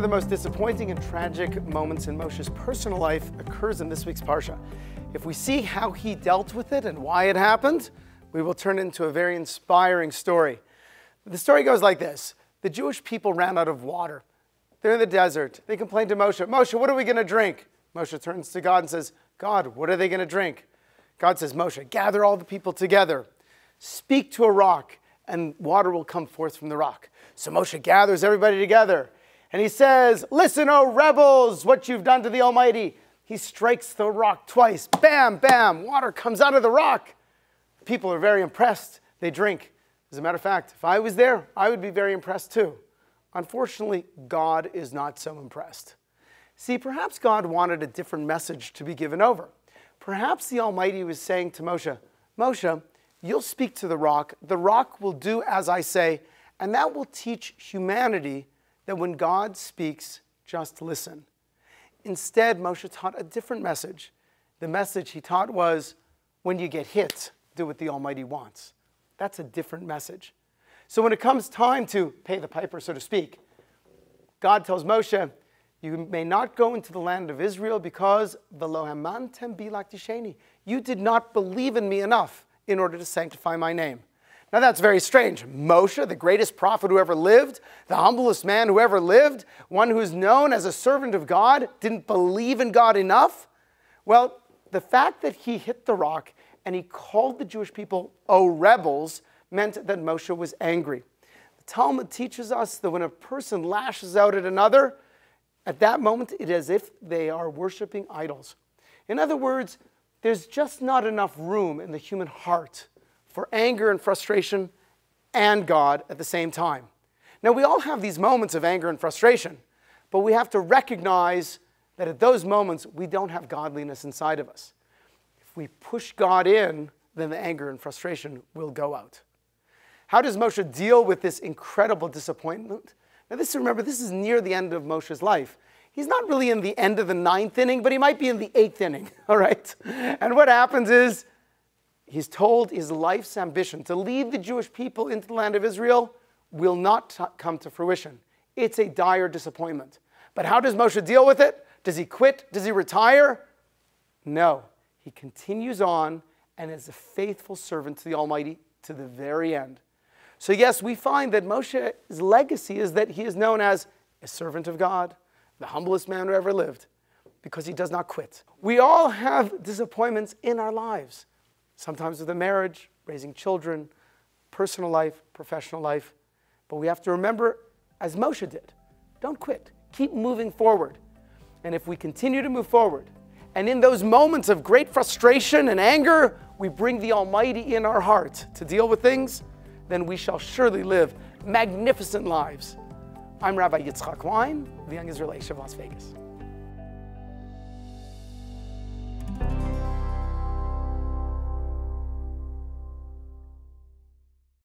of the most disappointing and tragic moments in Moshe's personal life occurs in this week's Parsha. If we see how he dealt with it and why it happened, we will turn it into a very inspiring story. The story goes like this. The Jewish people ran out of water. They're in the desert. They complained to Moshe, Moshe, what are we going to drink? Moshe turns to God and says, God, what are they going to drink? God says, Moshe, gather all the people together. Speak to a rock, and water will come forth from the rock. So Moshe gathers everybody together. And he says, listen, O rebels, what you've done to the Almighty. He strikes the rock twice. Bam, bam, water comes out of the rock. People are very impressed. They drink. As a matter of fact, if I was there, I would be very impressed too. Unfortunately, God is not so impressed. See, perhaps God wanted a different message to be given over. Perhaps the Almighty was saying to Moshe, Moshe, you'll speak to the rock will do as I say, and that will teach humanity that when God speaks, just listen. Instead, Moshe taught a different message. The message he taught was, when you get hit, do what the Almighty wants. That's a different message. So when it comes time to pay the piper, so to speak, God tells Moshe, you may not go into the land of Israel because you did not believe in me enough in order to sanctify my name. Now that's very strange. Moshe, the greatest prophet who ever lived, the humblest man who ever lived, one who is known as a servant of God, didn't believe in God enough? Well, the fact that he hit the rock and he called the Jewish people, "O rebels," meant that Moshe was angry. The Talmud teaches us that when a person lashes out at another, at that moment it is as if they are worshiping idols. In other words, there's just not enough room in the human heart for anger and frustration and God at the same time. Now, we all have these moments of anger and frustration, but we have to recognize that at those moments, we don't have godliness inside of us. If we push God in, then the anger and frustration will go out. How does Moshe deal with this incredible disappointment? Now, remember, this is near the end of Moshe's life. He's not really in the end of the 9th inning, but he might be in the 8th inning, all right? And what happens is, he's told his life's ambition to lead the Jewish people into the land of Israel will not come to fruition. It's a dire disappointment. But how does Moshe deal with it? Does he quit? Does he retire? No. He continues on and is a faithful servant to the Almighty to the very end. So yes, we find that Moshe's legacy is that he is known as a servant of God, the humblest man who ever lived, because he does not quit. We all have disappointments in our lives. Sometimes with a marriage, raising children, personal life, professional life. But we have to remember, as Moshe did, don't quit. Keep moving forward. And if we continue to move forward, and in those moments of great frustration and anger, we bring the Almighty in our heart to deal with things, then we shall surely live magnificent lives. I'm Rabbi Wyne, the Young Israeli of Las Vegas.